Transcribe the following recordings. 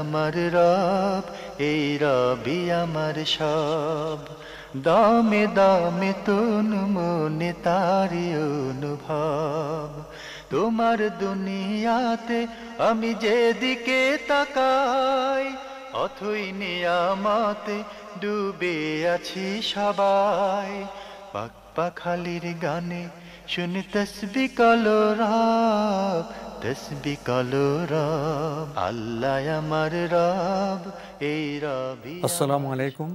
আমার রব, এই রবি আমার সব, দামে দামে তন মনে তারি অনুভব। তোমার দুনিয়াতে আমি যেদিকে তাকাই, অথই নিয়ামতে ডুবে আছি সবাই। পাক পাখালির গানে শুনি তসবি কালো রব, তসবি কালো রব, আল্লাহ আমার রব, এই রবি। আসসালামু আলাইকুম,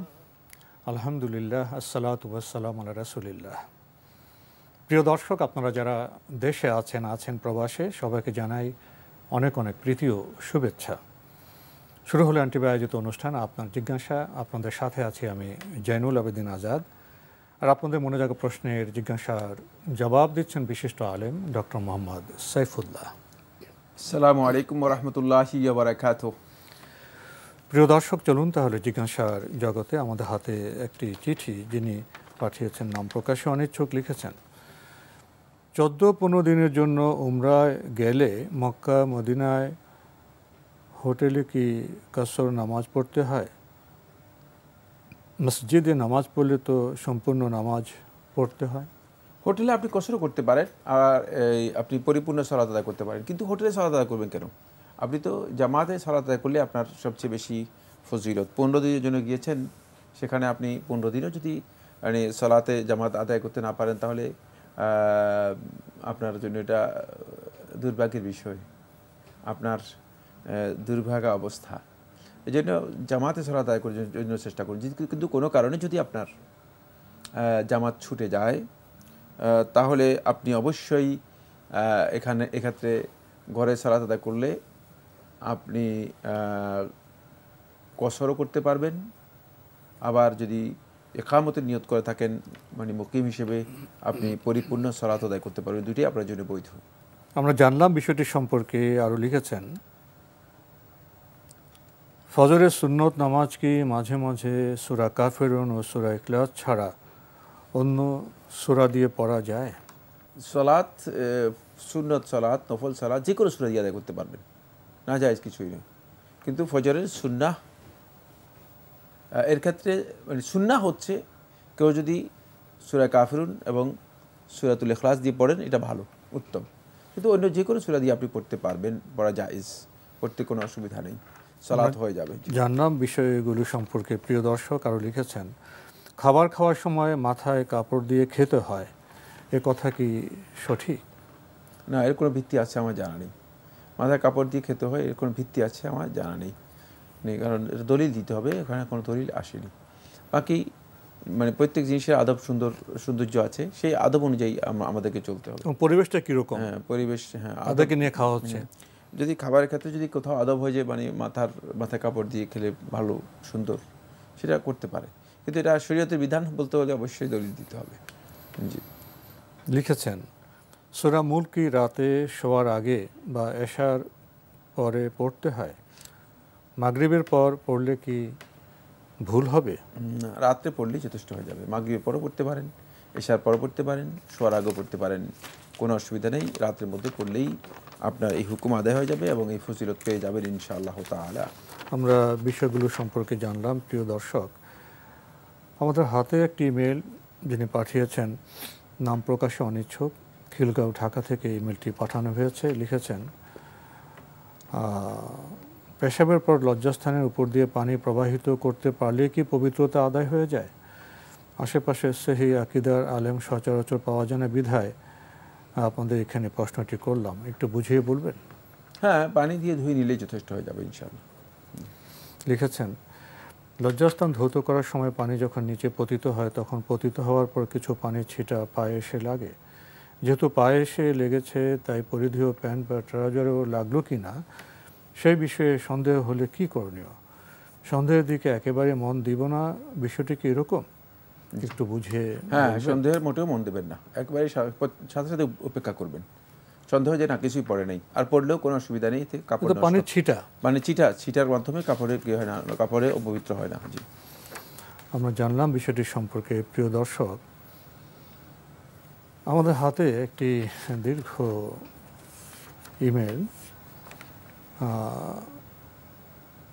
আলহামদুলিল্লাহ, আসসালাতু ওয়াসসালামু আলা রাসূলিল্লাহ। প্রিয় দর্শক, আপনারা যারা দেশে আছেন প্রবাসে, সবাইকে জানাই অনেক অনেক প্রীতি ও শুভেচ্ছা। শুরু হলো অ্যান্টিভি আয়োজিত অনুষ্ঠান আপনার জিজ্ঞাসা। আপনাদের সাথে আছি আমি জয়নুল আবেদিন আজাদ। আর আপনাদের মনে জাগা প্রশ্নের জিজ্ঞাসার জবাব দিচ্ছেন বিশিষ্ট আলেম ডক্টর মোহাম্মদ সাইফুল্লাহ। আসসালামু আলাইকুম ওয়া রাহমাতুল্লাহি ওয়া বারাকাতুহু। প্রিয় দর্শক, চলুন তাহলে জিজ্ঞাসার জগতে। আমাদের হাতে একটি চিঠি, যিনি পাঠিয়েছেন নাম প্রকাশে অনিচ্ছুক, লিখেছেন 14-15 দিনের জন্য উমরায় গেলে মক্কা মদিনায় হোটেলে কি কাসর নামাজ পড়তে হয়? মসজিদে নামাজ পড়লে তো সম্পূর্ণ নামাজ পড়তে হয়। হোটেলে আপনি কসরও করতে পারেন, আর আপনি পরিপূর্ণ সালাত আদায় করতে পারেন, কিন্তু হোটেলে সালাত আদায় করবেন কেন? আপনি তো জামাতে সালাত আদায় করলে আপনার সবচেয়ে বেশি ফজিলত। 15 দিনের জন্য গিয়েছেন, সেখানে আপনি 15 দিনও যদি মানে সালাতে জামাত আদায় করতে না পারেন, তাহলে আপনার জন্য এটা দুর্ভাগ্যের বিষয়, আপনার দুর্ভাগা অবস্থা। এই জন্য জামাতে সালাত আদায় করার জন্য চেষ্টা করুন। কিন্তু কোনো কারণে যদি আপনার জামাত ছুটে যায়, তাহলে আপনি অবশ্যই এক্ষেত্রে ঘরে সালাত আদায় করলে আপনি কসরও করতে পারবেন। আবার যদি ইকামতের নিয়ত করে থাকেন, মানে মুকিম হিসেবে, আপনি পরিপূর্ণ সালাত আদায় করতে পারবেন। দুটোই আপনার জন্য বৈধ। আমরা জানলাম বিষয়টি সম্পর্কে। আরও লিখেছেন, ফজরের সুন্নত নামাজ কি মাঝে মাঝে সূরা কাফিরুন ও সূরা ইখলাস ছাড়া অন্য সূরা দিয়ে পড়া যায়? সালাত, সুন্নত সালাত, নফল সালাত যে কোনো সূরা দিয়ে আদায় করতে পারবেন, না জায়েজ কিছুই নেই। কিন্তু ফজরের সুন্নাহ, এর ক্ষেত্রে মানে সুন্নাহ হচ্ছে কেউ যদি সূরা কাফিরুন এবং সূরাতুল ইখলাস দিয়ে পড়েন, এটা ভালো, উত্তম। কিন্তু অন্য যে কোনো সূরা দিয়ে আপনি পড়তে পারবেন, পড়া জায়েজ, পড়তে কোনো অসুবিধা নেই, সালাত হয়ে যাবে। জানলাম বিষয়গুলো সম্পর্কে। প্রিয় দর্শক, আরও লিখেছেন, খাবার খাওয়ার সময় মাথায় কাপড় দিয়ে খেতে হয়, এ কথা কি সঠিক? না, এর কোনো ভিত্তি আছে আমার জানা নেই। মাথায় কাপড় দিয়ে খেতে হয়, এর কোনো ভিত্তি আছে আমার জানা নেই। কারণ দলিল দিতে হবে, এখানে কোনো দলিল আসেনি। বাকি মানে প্রত্যেক জিনিসের আদব সৌন্দর্য আছে, সেই আদব অনুযায়ী আমাদেরকে চলতে হবে। পরিবেশটা কীরকম? হ্যাঁ, পরিবেশ, হ্যাঁ, আদবকে নিয়ে খাওয়া হচ্ছে। যদি খাবারের ক্ষেত্রে যদি কোথাও আদব হয়ে যায়, মানে মাথায় কাপড় দিয়ে খেলে ভালো সুন্দর, সেটা করতে পারে। কিন্তু এটা শরীয়তের বিধান বলতে হলে অবশ্যই দলিল দিতে হবে। জি। লিখেছেন, সূরা মুলক কি রাতে শোয়ার আগে বা এশার পরে পড়তে হয়? মাগরিবের পর পড়লে কি ভুল হবে? রাত্রে পড়লেই যথেষ্ট হয়ে যাবে। মাগরিবের পরও পড়তে পারেন, এশার পরও পড়তে পারেন, শোয়ার আগেও পড়তে পারেন, কোনো অসুবিধা নেই। রাতের মধ্যে পড়লেই আপনার এই হুকুম আদায় হয়ে যাবে এবং এই ফজিলত পেয়ে যাবেন ইনশাআল্লাহ তাআলা। আমরা বিষয়গুলো সম্পর্কে জানলাম। প্রিয় দর্শক, আমাদের হাতে একটি ইমেল, যিনি পাঠিয়েছেন নাম প্রকাশে অনিচ্ছুক, খিলগাঁও, ঢাকা থেকে ইমেলটি পাঠানো হয়েছে। লিখেছেন, পেশাবের পর লজ্জাস্থানের উপর দিয়ে পানি প্রবাহিত করতে পারলে কি পবিত্রতা আদায় হয়ে যায়? আশেপাশে সহি আকিদার আলেম সচরাচর পাওয়া যায় না বিধায় আপনাদের এখানে প্রশ্নটি করলাম, একটু বুঝিয়ে বলবেন? হ্যাঁ, পানি দিয়ে ধুয়ে নিলেই যথেষ্ট হয়ে যাবে ইনশাআল্লাহ। লিখেছেন, লজ্জাস্থান ধৌত করার সময় পানি যখন নিচে পতিত হয়, তখন পতিত হওয়ার পর কিছু পানির ছিটা পায়ে এসে লাগে। যেহেতু পায়ে এসে লেগেছে, তাই পরিধেয় প্যান্ট বা ট্রাউজারেও লাগলো কি না সেই বিষয়ে সন্দেহ হলে কি করণীয়? সন্দেহের দিকে একেবারে মন দিব না, বিষয়টি কি এরকম? একটু বুঝিয়ে। হ্যাঁ, সন্দেহের মোটেও মন দেবেন না, একেবারে সাথে সাথে উপেক্ষা করবেন। সন্দেহ যে না কিছুই পড়ে নেই, আর পড়লেও কোনো অসুবিধা নেই। কাপড় পানির ছিটা, মানে ছিটার মাধ্যমে কাপড়ে কি হয় না, কাপড়ে অপবিত্র হয় না। জি, আমরা জানলাম বিষয়টি সম্পর্কে। প্রিয় দর্শক, আমাদের হাতে একটি দীর্ঘ ইমেল,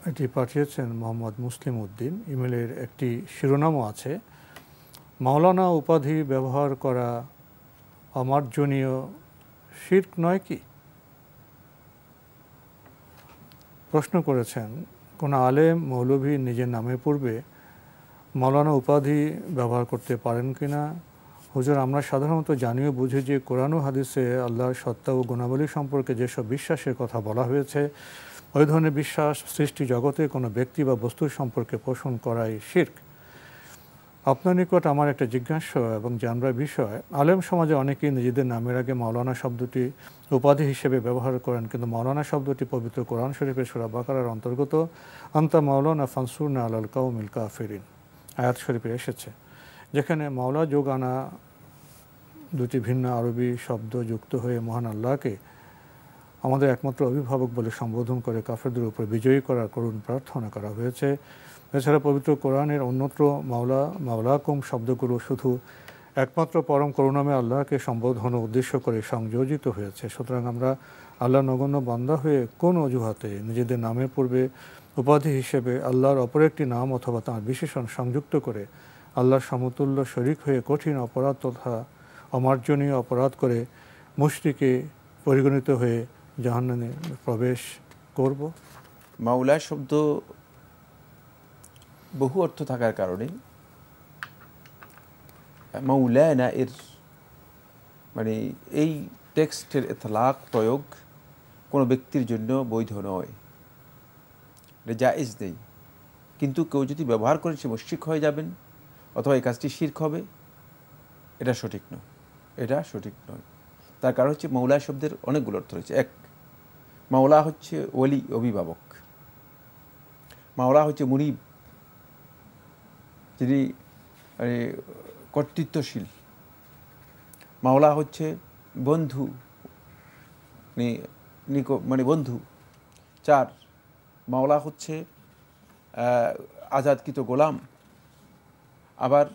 এটি পাঠিয়েছেন মোহাম্মদ মুসলিম উদ্দিন। ইমেলের একটি শিরোনামও আছে, মাওলানা উপাধি ব্যবহার করা অমার্জনীয় শিরক নয় কি? প্রশ্ন করেছেন, কোন আলেম মৌলভী নিজের নামের পূর্বে মাওলানা উপাধি ব্যবহার করতে পারেন কিনা? হুজুর, আমরা সাধারণত জানিও বুঝি যে কোরআন ও হাদিসে আল্লাহর সত্তা ও গুণাবলী সম্পর্কে যেসব বিশ্বাসের কথা বলা হয়েছে, ওই ধরনের বিশ্বাস সৃষ্টি জগতে কোনো ব্যক্তি বা বস্তুর সম্পর্কে পোষণ করাই শিরক। আপনার নিকট আমার একটা জিজ্ঞাসা এবং জানবার বিষয়, আলেম সমাজে অনেকেই নিজেদের নামের আগে মাওলানা শব্দটি উপাধি হিসেবে ব্যবহার করেন, কিন্তু মাওলানা শব্দটি পবিত্র কোরআন শরীফের সূরা বাকারার অন্তর্গত আনতা মাওলানা ফানসুরনা আলাল কাউমিল কাফিরিন আয়াত শরীফে এসেছে, যেখানে মাওলা যোগ আনা দুটি ভিন্ন আরবি শব্দ যুক্ত হয়ে মহান আল্লাহকে আমাদের একমাত্র অভিভাবক বলে সম্বোধন করে কাফেরদের উপর বিজয়ী করার করুণ প্রার্থনা করা হয়েছে। এছাড়া পবিত্র কোরআনের অন্যত্র মাওলা, মাওলাকুম শব্দগুলো শুধু একমাত্র পরম করুণামে আল্লাহকে সম্বোধন উদ্দেশ্য করে সংযোজিত হয়েছে। সুতরাং আমরা আল্লাহ নগণ্য বান্দা হয়ে কোন অজুহাতে নিজেদের নামের পূর্বে উপাধি হিসেবে আল্লাহর অপর একটি নাম অথবা তাঁর বিশেষণ সংযুক্ত করে আল্লাহর সমতুল্য শরিক হয়ে কঠিন অপরাধ তথা অমার্জনীয় অপরাধ করে মুশরিকে পরিগণিত হয়ে জাহান্নামে প্রবেশ করব? মাওলা শব্দ বহু অর্থ থাকার কারণে মাওলানা এর মানে এই টেক্সটের ইতলাক প্রয়োগ কোনো ব্যক্তির জন্য বৈধ নয়, এটা জায়েজ নেই। কিন্তু কেউ যদি ব্যবহার করে সে মুশরিক হয়ে যাবেন অথবা এই কাজটি শিরক হবে, এটা সঠিক নয়, এটা সঠিক নয়। তার কারণ হচ্ছে মাওলা শব্দের অনেকগুলো অর্থ রয়েছে। এক, মাওলা হচ্ছে ওলি, অভিভাবক। মাওলা হচ্ছে মুনিব, যিনি মানে কর্তৃত্বশীল। মাওলা হচ্ছে বন্ধু, মানে বন্ধু। চার, মাওলা হচ্ছে আজাদকৃত গোলাম। আবার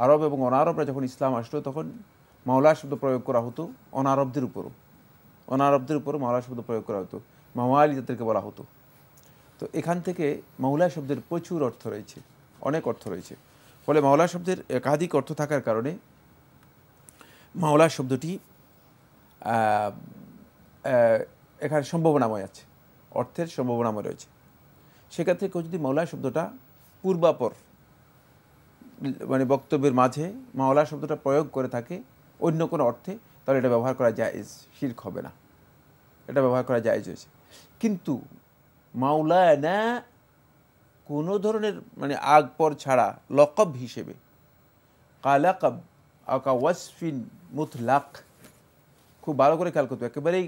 আরব এবং অনারবরা যখন ইসলাম আসলো তখন মাওলা শব্দ প্রয়োগ করা হতো অনারবদের উপরও মাওলা শব্দ প্রয়োগ করা হতো, মাওয়ালি তাদেরকে বলা হতো। তো এখান থেকে মাওলা শব্দের প্রচুর অর্থ রয়েছে, অনেক অর্থ রয়েছে। ফলে মাওলা শব্দের একাধিক অর্থ থাকার কারণে মাওলা শব্দটি এখানে সম্ভাবনাময় আছে, অর্থের সম্ভাবনাময় রয়েছে। সেক্ষেত্রে কেউ যদি মাওলা শব্দটা পূর্বাপর মানে বক্তব্যের মাঝে মাওলা শব্দটা প্রয়োগ করে থাকে অন্য কোনো অর্থে, তাহলে এটা ব্যবহার করা জায়েজ, শিরক হবে না, এটা ব্যবহার করা জায়েজ হয়েছে। কিন্তু মাওলানা কোনো ধরনের মানে আগ পর ছাড়া লকব হিসেবে কালাকাব আকা ওয়াসফিন মুতলাক, খুব ভালো করে খেয়াল করতে হবে, একেবারেই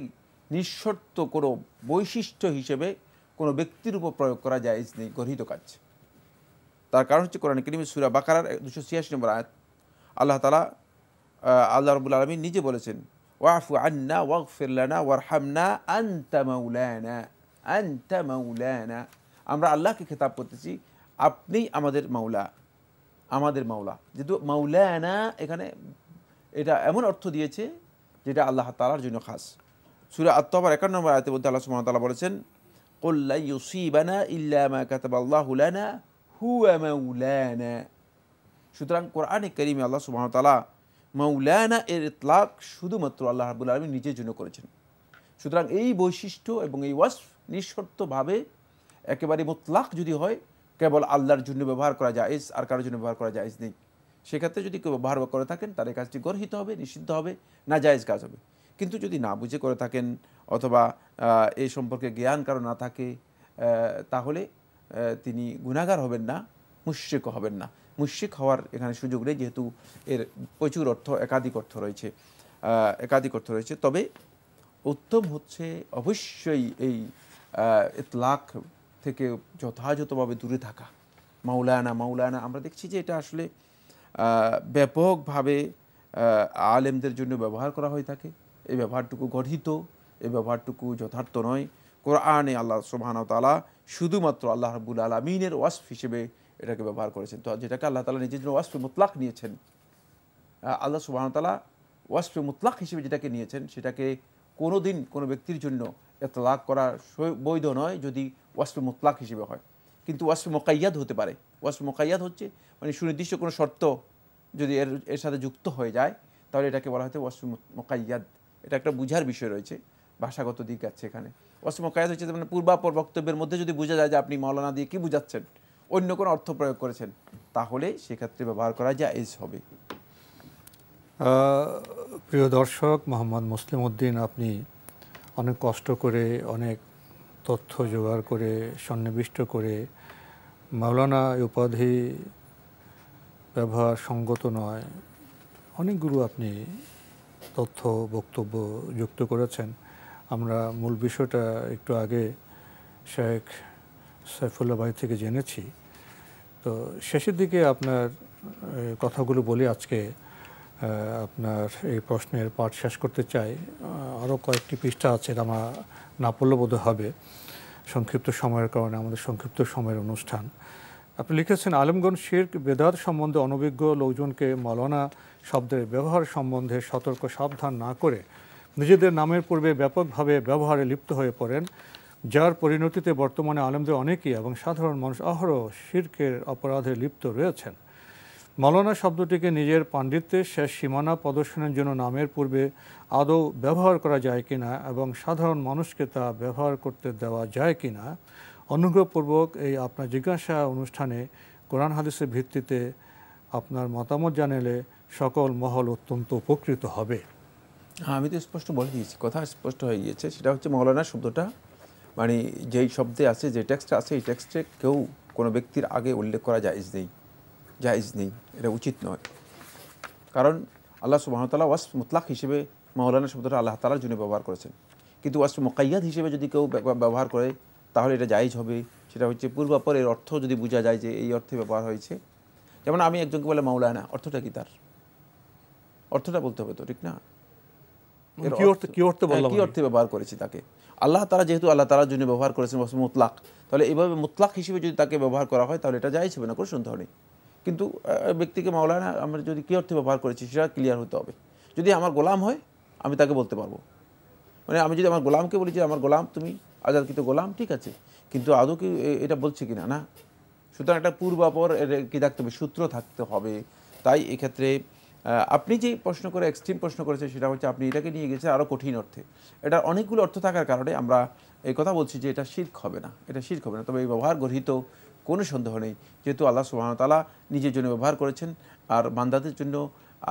নিঃশর্ত কোনো বৈশিষ্ট্য হিসেবে কোনো ব্যক্তির উপর প্রয়োগ করা জায়েজ নেই, গর্হিত কাজ। তার কারণ হচ্ছে কোরআন কারীমের সূরা বাকারার 286 নম্বর আয়াত, আল্লাহ রাব্বুল আলামিন নিজে বলেছেন, ওয়াফু আন্না ওয়াগফির লানা ওয়ারহামনা আনতা মাওলানা। আমরা আল্লাহকে খেতাব করতেছি, আপনি আমাদের মাওলা। যেহেতু মাওলানা এখানে এটা এমন অর্থ দিয়েছে যেটা আল্লাহ তাআলার জন্য খাস। সূরা আত-তাওবার 51 নম্বর আয়াতে বলতে আল্লাহ সুবহানাহু ওয়া তাআলা বলেছেন, কুল লা ইউসিবানা ইল্লা মা কাতাবাল্লাহু লানা হুয়া মাওলানা। সুতরাং কোরআনে কারীমে আল্লাহ সুবহানাহু ওয়া তাআলা মাওলানা এর ইতলাক শুধুমাত্র আল্লাহ রাব্বুল আলামিন নিজের জন্য করেছেন। সুতরাং এই বৈশিষ্ট্য এবং এই ওয়াসফ নিঃশর্তভাবে একেবারে মুতলাক যদি হয়, কেবল আল্লাহর জন্য ব্যবহার করা জায়েজ, আর কারোর জন্য ব্যবহার করা জায়েজ নেই। সেক্ষেত্রে যদি কেউ ব্যবহার করে থাকেন তার এই কাজটি গর্হিত হবে, নিষিদ্ধ হবে, না জায়েজ কাজ হবে। কিন্তু যদি না বুঝে করে থাকেন অথবা এই সম্পর্কে জ্ঞান কারো না থাকে, তাহলে তিনি গুনাহগার হবেন না, মুশরিকও হবেন না। মুশরিক হওয়ার এখানে সুযোগ নেই, যেহেতু এর প্রচুর অর্থ, একাধিক অর্থ রয়েছে। তবে উত্তম হচ্ছে অবশ্যই এই ইতলাক থেকে যথাযথভাবে দূরে থাকা। মাওলানা আমরা দেখছি যে এটা আসলে ব্যাপকভাবে আলেমদের জন্য ব্যবহার করা হয়ে থাকে। এই ব্যবহারটুকু গর্হিত, এই ব্যবহারটুকু যথার্থ নয়। কোরআনে আল্লাহ সুবহানাহু ওয়া তাআলা শুধুমাত্র আল্লাহ রাব্বুল আলামিনের ওয়াসফ হিসেবে এটাকে ব্যবহার করেছেন। তো যেটাকে আল্লাহ তাআলা নিজের জন্য ওয়াসফে মুতলাক নিয়েছেন, আল্লাহ সুবহানাহু ওয়া তাআলা ওয়াসফে মুতলাক হিসেবে যেটাকে নিয়েছেন, সেটাকে কোনো দিন কোনো ব্যক্তির জন্য ইতলাক করা বৈধ নয় যদি ওয়াসফে মুতলাক হিসেবে হয়, কিন্তু ওয়াসফে মুকাইয়াদ হতে পারে। ওয়াসফে মুকাইয়াদ হচ্ছে মানে সুনির্দিষ্ট কোনো শর্ত যদি এর সাথে যুক্ত হয়ে যায় তাহলে এটাকে বলা হয়তো ওয়াসফে মুকাইয়াদ। এটা একটা বুঝার বিষয় রয়েছে, ভাষাগত দিক আছে এখানে। ওয়াসফে মুকাইয়াদ হচ্ছে মানে পূর্বাপর বক্তব্যের মধ্যে যদি বোঝা যায় যে আপনি মাওলানা দিয়ে কি বুঝাচ্ছেন, অন্য কোনো অর্থ প্রয়োগ করেছেন, তাহলে সেক্ষেত্রে ব্যবহার করা জায়েজ হবে। প্রিয় দর্শক, মোহাম্মদ মুসলিম উদ্দিন আপনি অনেক কষ্ট করে, অনেক তথ্য জোগাড় করে, সন্নিবিষ্ট করে মাওলানা উপাধি ব্যবহার সঙ্গত নয় অনেকগুলো আপনি তথ্য বক্তব্য যুক্ত করেছেন। আমরা মূল বিষয়টা একটু আগে শেখ সাইফুল্লাহ ভাই থেকে জেনেছি। তো শেষের দিকে আপনার কথাগুলো বলি আজকে আপনার এই প্রশ্নের পাঠ শেষ করতে চাই। আরও কয়েকটি পৃষ্ঠা আছে, আমরা না পড়লে বোধহয় হবে সংক্ষিপ্ত সময়ের কারণে, আমাদের সংক্ষিপ্ত সময়ের অনুষ্ঠান। আপনি লিখেছেন, আলেমগণ শিরক বেদাত সম্বন্ধে অনভিজ্ঞ লোকজনকে মাওলানা শব্দের ব্যবহার সম্বন্ধে সতর্ক সাবধান না করে নিজেদের নামের পূর্বে ব্যাপকভাবে ব্যবহারে লিপ্ত হয়ে পড়েন, যার পরিণতিতে বর্তমানে আলেমদের অনেকেই এবং সাধারণ মানুষ অহরহ শিরকের অপরাধে লিপ্ত রয়েছেন। মাওলানা শব্দটিকে নিজের পাণ্ডিত্যের শেষ সীমানা প্রদর্শনের জন্য নামের পূর্বে আদৌ ব্যবহার করা যায় কিনা এবং সাধারণ মানুষকে তা ব্যবহার করতে দেওয়া যায় কিনা অনুগ্রহপূর্বক এই আপনার জিজ্ঞাসা অনুষ্ঠানে কোরআন হাদিসের ভিত্তিতে আপনার মতামত জানালে সকল মহল অত্যন্ত উপকৃত হবে। আমি তো স্পষ্ট বলে দিয়েছি, কথা স্পষ্ট হয়ে গিয়েছে। সেটা হচ্ছে মাওলানা শব্দটা মানে যেই শব্দে আছে, যে টেক্সটে আছে, এই টেক্সটে কেউ কোনো ব্যক্তির আগে উল্লেখ করা জায়েজ নেই, এটা উচিত নয়। কারণ আল্লাহ সুবহানাহু ওয়া তাআলা ওয়াসফ মুতলাক হিসেবে মাওলানা শব্দটা আল্লাহ তাআলার জন্য ব্যবহার করেছেন, কিন্তু ওয়াসফ মুকাইয়াদ হিসেবে যদি কেউ ব্যবহার করে তাহলে এটা জায়েজ হবে। সেটা হচ্ছে পূর্বাপর এর অর্থ যদি বোঝা যায় যে এই অর্থে ব্যবহার হয়েছে। যেমন আমি একজনকে বলে মাওলানা, অর্থটা কি, তার অর্থটা বলতে হবে তো, ঠিক না? কি অর্থে ব্যবহার করেছি তাকে। আল্লাহ তাআলা যেহেতু আল্লাহ তাআলার জন্য ব্যবহার করেছেন ওয়াসফ মুতলাক, তাহলে এইভাবে মুতলাক হিসেবে যদি তাকে ব্যবহার করা হয় তাহলে এটা জায়েজ হবে না, কোনো সন্দেহ নেই। কিন্তু ব্যক্তিকে মাওলানা আমরা যদি কী অর্থে ব্যবহার করেছি সেটা ক্লিয়ার হতে হবে। যদি আমার গোলাম হয় আমি তাকে বলতে পারবো, মানে আমি যদি আমার গোলামকে বলি যে আমার গোলাম, তুমি আজাদকৃত গোলাম, ঠিক আছে, কিন্তু আদৌ কি এটা বলছে কিনা, না। সুতরাং একটা পূর্বাপর কি থাকতে হবে, সূত্র থাকতে হবে। তাই এক্ষেত্রে আপনি যে প্রশ্ন করে এক্সট্রিম প্রশ্ন করেছেন সেটা হচ্ছে আপনি এটাকে নিয়ে গেছেন আরও কঠিন অর্থে। এটা অনেকগুলো অর্থ থাকার কারণে আমরা এই কথা বলছি যে এটা শিরক হবে না, এটা শিরক হবে না। তবে এই ব্যবহার গর্হিত কোনো সন্দেহ নেই, যেহেতু আল্লাহ সুবহানাহু ওয়া তাআলা নিজের জন্য ব্যবহার করেছেন, আর বান্দাদের জন্য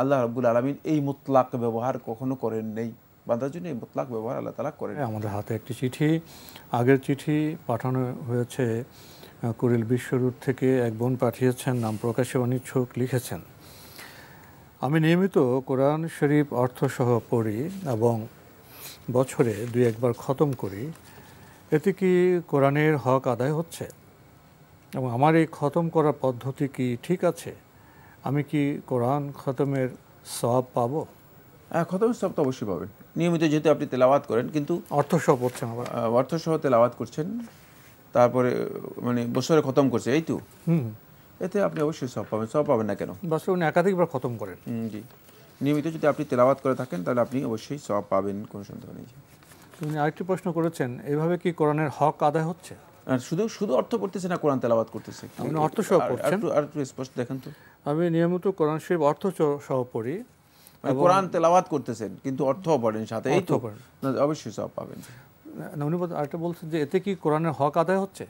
আল্লাহ রাব্বুল আলামিন এই মুতলাক ব্যবহার কখনো করেন নেই। বান্দার জন্য এই মুতলাক ব্যবহার আল্লাহ তাআলা করেন। আমাদের হাতে একটি চিঠি, আগের চিঠি পাঠানো হয়েছে কুড়িল বিশ্ব রোড থেকে, এক বোন পাঠিয়েছেন, নাম প্রকাশে অনিচ্ছুক। লিখেছেন, আমি নিয়মিত কোরআন শরীফ অর্থসহ পড়ি এবং বছরে 2-1 বার খতম করি। এতে কি কোরআনের হক আদায় হচ্ছে এবং আমার এই খতম করার পদ্ধতি কি ঠিক আছে? আমি কি কোরআন খতমের সওয়াব পাবো? খতমের সওয়াব তো অবশ্যই পাবেন, নিয়মিত যেহেতু আপনি তেলাওয়াত করেন, কিন্তু অর্থসহ পড়ছেন, আবার অর্থসহ তেলাওয়াত করছেন, তারপরে মানে বছরে খতম করছে, এই তো এতে আপনি অবশ্যই সওয়াব পাবেন। সওয়াব পাবেন না কেন? বছরে উনি একাধিকবার খতম করেন। জি, নিয়মিত যদি আপনি তেলাওয়াত করে থাকেন তাহলে আপনি অবশ্যই সওয়াব পাবেন, কোনো সন্দেহ নেই। উনি আরেকটি প্রশ্ন করেছেন, এইভাবে কি কোরআনের হক আদায় হচ্ছে? আর শুধু অর্থ পড়তেছে না, কোরআন তেলাওয়াত করতেছে, আপনি অর্থসহ পড়ছেন? আর একটু স্পষ্ট দেখেন তো। আমি নিয়মিত কোরআন শরীফ অর্থসহ পড়ি, কোরআন তেলাওয়াত করতেছেন কিন্তু অর্থও পড়েন সাথে, এই তো অবশ্যই সওয়াব পাবেন। উনি আরেকটা বলছেন যে এতে কি কোরআনের হক আদায় হচ্ছে?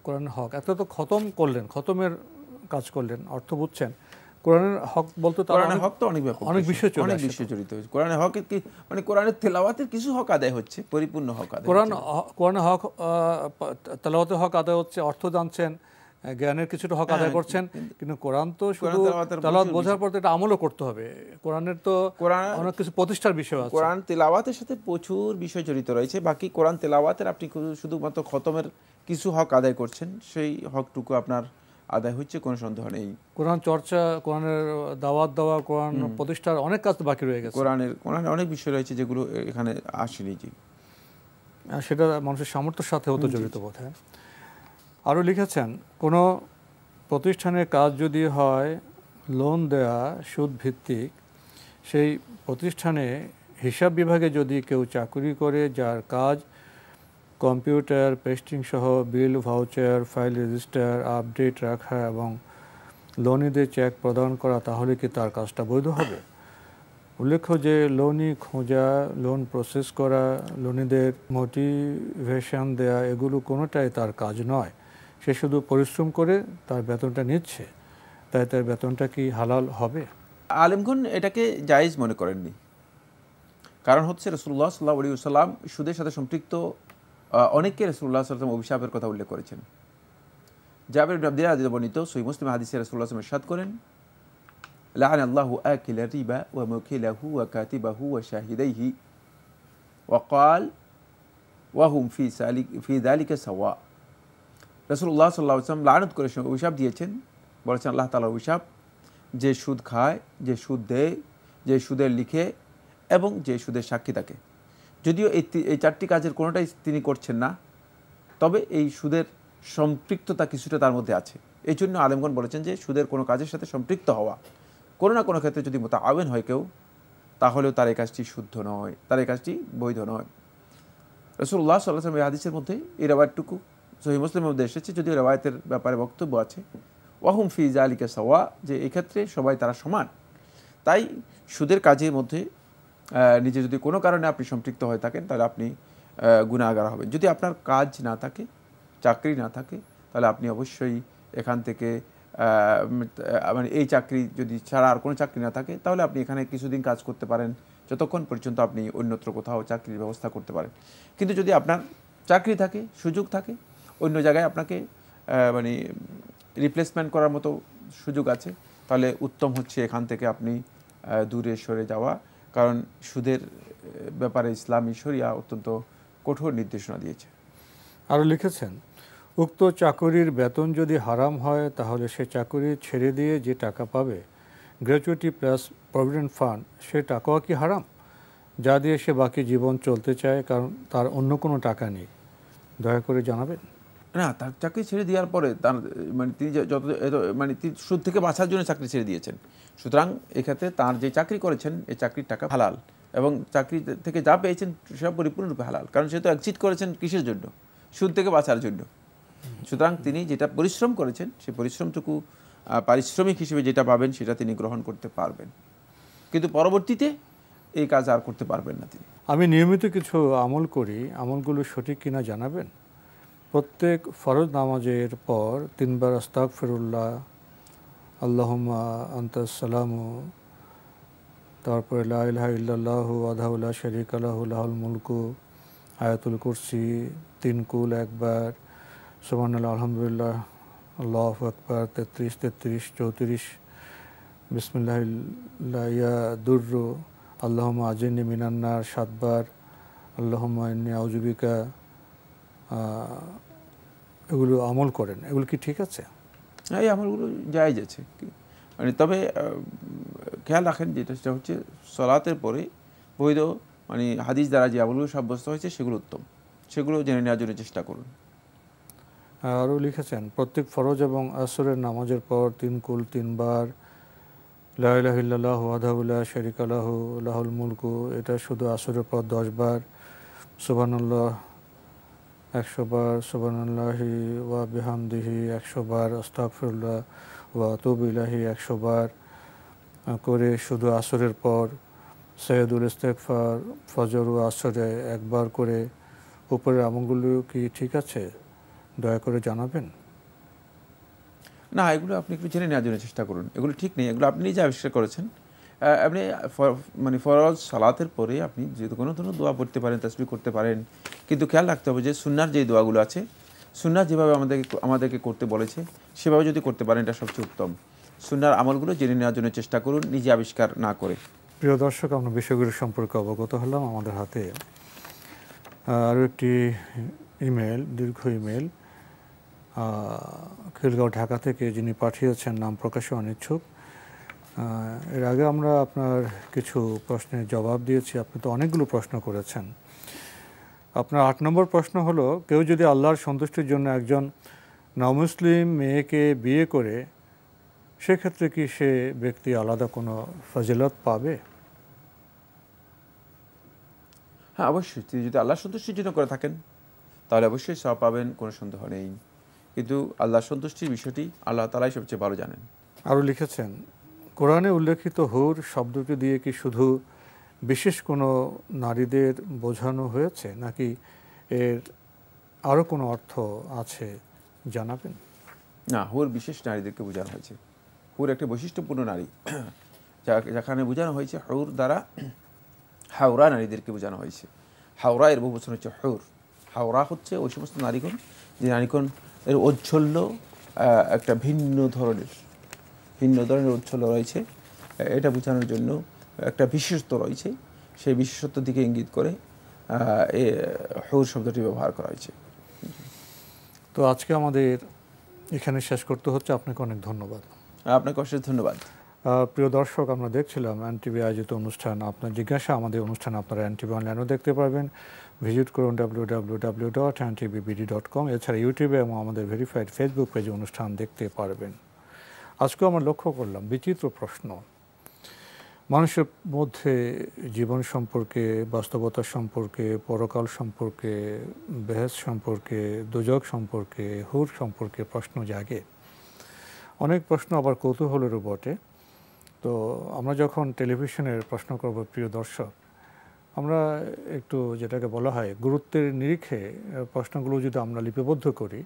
কোরআনের হক, এত তো খতম করলেন, খতমের কাজ করলেন, অর্থ বুঝছেন, কোরআনের হক বলতে তো কোরআনের হক তো অনেক ব্যাপক, অনেক বিষয় জড়িত হয়েছে। কোরআনের হকের কি মানে কোরআনের তেলাওয়াতের কিছু হক আদায় হচ্ছে, পরিপূর্ণ হক আদায়। কোরআনের হক, তেলাওয়াতের হক আদায় হচ্ছে, অর্থ জানছেন, জ্ঞানের কিছুটা হক আদায় করছেন, কিন্তু কোরআন তো শুধু তেলাওয়াত বোঝার পর এটা আমলও করতে হবে। কোরআনের তো অনেক কিছু প্রতিষ্ঠার বিষয় আছে। কোরআন তেলাওয়াতের সাথে প্রচুর বিষয় জড়িত রয়েছে। বাকি কোরআন তেলাওয়াতের আপনি শুধুমাত্র খতমের কিছু হক আদায় করছেন, সেই হকটুকু আপনার আদায় হচ্ছে, কোনো সন্দেহ নেই। কোরআন চর্চা, কোরআনের দাওয়াত দেওয়া, কোরআন প্রতিষ্ঠার অনেক কাজ বাকি রয়ে গেছে। কোরআনের অনেক বিষয় রয়েছে যেগুলো এখানে আসেনি। জি, সেটা মানুষের সামর্থ্যের সাথেও তো জড়িত বোধ হয়। আরও লিখেছেন, কোনো প্রতিষ্ঠানের কাজ যদি হয় লোন দেয়া সুদ ভিত্তিক, সেই প্রতিষ্ঠানে হিসাব বিভাগে যদি কেউ চাকরি করে যার কাজ কম্পিউটার পেস্টিং সহ বিল, ভাউচার, ফাইল রেজিস্টার আপডেট রাখা এবং লোনিদের চেক প্রদান করা, তাহলে কি তার কাজটা বৈধ হবে? উল্লেখ্য যে লোনই খোঁজা, লোন প্রসেস করা, লোনিদের মোটিভেশন দেয়া, এগুলো কোনোটাই তার কাজ নয়। সে শুধু পরিশ্রম করে তার বেতনটা নিচ্ছে, তাই তার বেতনটা কি হালাল হবে? আলেমগণ এটাকে জায়েজ মনে করেননি। কারণ হচ্ছে রাসূলুল্লাহ সাল্লাল্লাহু আলাইহি ওয়াসাল্লাম সুদের সাথে সম্পৃক্ত অনেককে রাসূলুল্লাহ সাল্লাল্লাহু আলাইহি ওয়াসাল্লাম অভিশাপের কথা উল্লেখ করেছেন। জাবের ইবনে আবদিল্লাহ রাদিয়াল্লাহু বর্ণিত সহিহ মুসলিম হাদিসে রাসূলুল্লাহ সাল্লাল্লাহু আলাইহি ওয়াসাল্লাম ইরশাদ করেন, লা'নাল্লাহু আকিলা রিবা ওয়া মুকিলাহু ওয়া কাতিবাহু ওয়া শাহিদাইহি ওয়া ক্বাল ওয়া হুম ফি যালিকা সাওয়া। রাসূলুল্লাহ সাল্লাল্লাহু আলাইহি ওয়াসাল্লাম লানত করেছেন, অভিশাপ দিয়েছেন, বলেছেন আল্লাহ তাআলার অভিশাপ, যে সুদ খায়, যে সুদ দেয়, যে সুদের লিখে এবং যে সুদের সাক্ষী থাকে। যদিও এই চারটি কাজের কোনোটাই তিনি করছেন না, তবে এই সুদের সম্পৃক্ততা কিছুটা তার মধ্যে আছে। এই জন্য আলেমগণ বলেছেন যে সুদের কোনো কাজের সাথে সম্পৃক্ত হওয়া, কোনো না কোনো ক্ষেত্রে যদি মুতাআওয়ান হয় কেউ, তাহলেও তার এই কাজটি শুদ্ধ নয়, তার এই কাজটি বৈধ নয়। রাসূলুল্লাহ সাল্লাল্লাহু আলাইহি ওয়াসাল্লাম এই হাদিসের মধ্যে এই রিওয়ায়াতটুকু সহিহ মুসলিমের মধ্যে এসেছে, যদিও রিওয়ায়াতের ব্যাপারে বক্তব্য আছে, ওয়াহুম ফি যালিকা সাওয়া, যে এই ক্ষেত্রে সবাই তারা সমান। তাই সুদের কাজের মধ্যে নিজে যদি কোনো কারণে আপনি সম্পৃক্ত হয়ে থাকেন, তাহলে আপনি গুনাহগার হবেন। যদি আপনার কাজ না থাকে, চাকরি না থাকে, তাহলে আপনি অবশ্যই এখান থেকে মানে এই চাকরি যদি ছাড়া আর কোনো চাকরি না থাকে, তাহলে আপনি এখানে কিছুদিন কাজ করতে পারেন, যতক্ষণ পর্যন্ত আপনি অন্যত্র কোথাও চাকরির ব্যবস্থা করতে পারেন। কিন্তু যদি আপনার চাকরি থাকে, সুযোগ থাকে, অন্য জায়গায় আপনাকে মানে রিপ্লেসমেন্ট করার মতো সুযোগ আছে, তাহলে উত্তম হচ্ছে এখান থেকে আপনি দূরে সরে যাওয়া। কারণ সুদের ব্যাপারে ইসলামী শরিয়া অত্যন্ত কঠোর নির্দেশনা দিয়েছে। আরও লিখেছেন, উক্ত চাকুরির বেতন যদি হারাম হয়, তাহলে সে চাকুরি ছেড়ে দিয়ে যে টাকা পাবে, গ্র্যাচুইটি প্লাস প্রভিডেন্ট ফান্ড, সে টাকাও কি হারাম, যা দিয়ে সে বাকি জীবন চলতে চায়, কারণ তার অন্য কোনো টাকা নেই? দয়া করে জানাবেন। না, তার চাকরি ছেড়ে দেওয়ার পরে তার মানে তিনি যত মানে তিনি সুদ থেকে বাঁচার জন্য চাকরি ছেড়ে দিয়েছেন। সুতরাং এক্ষেত্রে তার যে চাকরি করেছেন, এই চাকরির টাকা হালাল, এবং চাকরি থেকে যা পেয়েছেন সব পরিপূর্ণরূপে হালাল। কারণ সে তো এক্সিট করেছেন কিসের জন্য? সুদ থেকে বাঁচার জন্য। সুতরাং তিনি যেটা পরিশ্রম করেছেন, সেই পরিশ্রমটুকু পারিশ্রমিক হিসেবে যেটা পাবেন সেটা তিনি গ্রহণ করতে পারবেন, কিন্তু পরবর্তীতে এই কাজ আর করতে পারবেন না তিনি। আমি নিয়মিত কিছু আমল করি, আমলগুলো সঠিক কিনা জানাবেন। প্রত্যেক ফরজ নামাজের পর 3 বার আস্তাগফিরুল্লাহ, আল্লাহুম্মা আনতাস সালামু, তারপরে লা ইলাহা ইল্লাল্লাহু ওয়াহদাহু লা শারীকা লাহু লাহুল মুলকু, আয়াতুল কুরসি 3 কুল 1 বার, সুবহানাল্লাহ, আলহামদুলিল্লাহ, আল্লাহু আকবার 33 33 34, বিসমিল্লাহিল্লাহ ইয়াদুররু, আল্লাহুম্মা আজিরনি মিনান নার 7 বার, আল্লাহুম্মা ইন্নী আউযু বিকা, এগুলো আমল করেন। এগুলো কি ঠিক আছে? এই আমলগুলো জায়েজ আছে, মানে তবে খেয়াল রাখেন যেটা সেটা হচ্ছে সলাতের পরে বৈধ মানে হাদিস দ্বারা যে আমলগুলো সাব্যস্ত হয়েছে সেগুলো উত্তম, সেগুলো জেনে নেওয়ার জন্য চেষ্টা করুন। আরও লিখেছেন, প্রত্যেক ফরজ এবং আসরের নামাজের পর 3 কুল 3 বার, লা ইলাহা ইল্লাল্লাহু ওয়াহদাহু লা শারীকা লাহু লাহুল মুলকু, এটা শুধু আসরের পর 10 বার, সুবহানাল্লাহ 100 বার, সুবহানাল্লাহি ওয়া বিহামদিহি 100 বার, আস্তাগফিরুল্লাহ ওয়া আতুবু ইলাইহি 100 বার করে শুধু আসরের পর, সাইয়্যিদুল ইস্তিগফার ফজর ও আসরে 1 বার করে। উপরের আমলগুলো কি ঠিক আছে? দয়া করে জানাবেন। না, এগুলো আপনি একটু জেনে নেওয়ার জন্য চেষ্টা করুন। এগুলো ঠিক নেই, এগুলো আপনি নিজে আবিষ্কার করেছেন। আপনি মানে ফরজ সালাতের পরে আপনি যে কোনো ধরনের দোয়া পড়তে পারেন, তাসবিহ করতে পারেন, কিন্তু খেয়াল রাখতে হবে যে সুন্নাহর যে দোয়াগুলো আছে, সুন্নাহ যেভাবে আমাদেরকে করতে বলেছে সেভাবে যদি করতে পারেন, এটা সবচেয়ে উত্তম। সুন্নাহর আমলগুলো জেনে নেওয়ার জন্য চেষ্টা করুন, নিজে আবিষ্কার না করে। প্রিয় দর্শক, আমরা বিষয়গুলো সম্পর্কে অবগত হলাম। আমাদের হাতে আরও একটি ইমেল, দীর্ঘ ইমেল, খিলগাঁও ঢাকা থেকে যিনি পাঠিয়েছেন, নাম প্রকাশে অনিচ্ছুক। এর আগে আমরা আপনার কিছু প্রশ্নের জবাব দিয়েছি। আপনি তো অনেকগুলো প্রশ্ন করেছেন। আপনার 8 নম্বর প্রশ্ন হলো, কেউ যদি আল্লাহর সন্তুষ্টির জন্য একজন নমুসলিম মেয়েকে বিয়ে করে, সেক্ষেত্রে কি সে ব্যক্তি আলাদা কোনো ফজিলত পাবে? হ্যাঁ, অবশ্যই। তিনি যদি আল্লাহর সন্তুষ্টির জন্য করে থাকেন, তাহলে অবশ্যই সওয়াব পাবেন, কোনো সন্দেহ নেই। কিন্তু আল্লাহর সন্তুষ্টির বিষয়টি আল্লাহ তাআলাই সবচেয়ে ভালো জানেন। আরও লিখেছেন, কোরআনে উল্লেখিত হুর শব্দটি দিয়ে কি শুধু বিশেষ কোনো নারীদের বোঝানো হয়েছে, নাকি এর আরও কোনো অর্থ আছে জানাবেন? না, হুর বিশেষ নারীদেরকে বোঝানো হয়েছে। হুর একটা বৈশিষ্ট্যপূর্ণ নারী, যেখানে বোঝানো হয়েছে হুর দ্বারা হাওরা নারীদেরকে বোঝানো হয়েছে। হাওরা এর বহু বচন হচ্ছে হুর। হাওরা হচ্ছে ওই সমস্ত নারীগণ যে নারীগণ এর ঔজ্জ্বল্য একটা ভিন্ন ধরনের ঔজ্জ্বল্য রয়েছে, এটা বোঝানোর জন্য একটা বিশেষত্ব রয়েছে, সেই বিশেষত্বের দিকে ইঙ্গিত করে হুর শব্দটি ব্যবহার করা হয়েছে। তো আজকে আমাদের এখানে শেষ করতে হচ্ছে। আপনাকে অনেক ধন্যবাদ। আপনাকে অশেষ ধন্যবাদ। প্রিয় দর্শক, আমরা দেখছিলাম এনটিভি আয়োজিত অনুষ্ঠান আপনার জিজ্ঞাসা। আমাদের অনুষ্ঠান আপনারা এনটিভি অনলাইনেও দেখতে পারবেন। ভিজিট করুন www.ntbbd.com। এছাড়া ইউটিউবে এবং আমাদের ভেরিফাইড ফেসবুক পেজে অনুষ্ঠান দেখতে পারবেন। আজকেও আমরা লক্ষ্য করলাম বিচিত্র প্রশ্ন মানুষের মধ্যে, জীবন সম্পর্কে, বাস্তবতা সম্পর্কে, পরকাল সম্পর্কে, বেহেশত সম্পর্কে, দোজখ সম্পর্কে, হুর সম্পর্কে প্রশ্ন জাগে। অনেক প্রশ্ন আবার কৌতূহলেরও বটে। তো আমরা যখন টেলিভিশনের প্রশ্ন করব প্রিয় দর্শক, আমরা একটু যেটাকে বলা হয় গুরুত্বের নিরিখে প্রশ্নগুলো যদি আমরা লিপিবদ্ধ করি,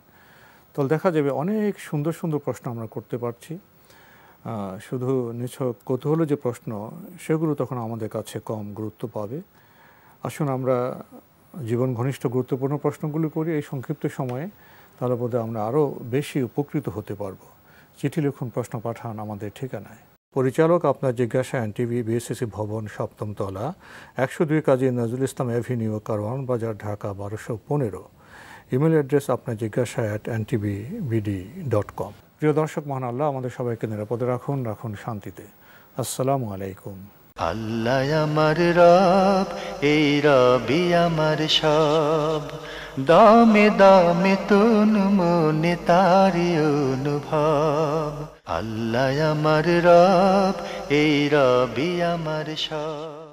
তাহলে দেখা যাবে অনেক সুন্দর সুন্দর প্রশ্ন আমরা করতে পারছি। শুধু নিছক কৌতূহল যে প্রশ্ন, সেগুলো তখন আমাদের কাছে কম গুরুত্ব পাবে। আসুন আমরা জীবন ঘনিষ্ঠ গুরুত্বপূর্ণ প্রশ্নগুলো করি এই সংক্ষিপ্ত সময়ে, তাহলে বোধহয় আমরা আরও বেশি উপকৃত হতে পারব। চিঠি লিখুন, প্রশ্ন পাঠান আমাদের ঠিকানায়। পরিচালক আপনার জিজ্ঞাসা, এনটিভি, বিএসসি ভবন, 7ম তলা, 102 কাজী নজরুল ইসলাম এভিনিউ, কারওয়ান বাজার, ঢাকা 1215। ইমেল অ্যাড্রেস আপনার জিজ্ঞাসা @ntbbd.com। প্রিয় দর্শক, মহান আল্লাহ আমাদের সবাইকে নিরাপদে রাখুন, রাখুন শান্তিতে। আসসালামু আলাইকুম। আল্লাহ আমার রব, এই রবি আমার সব, দামে দামে তুন মনে তারি অনুভব। আল্লাহ আমার রব, এই রবি আমার সব।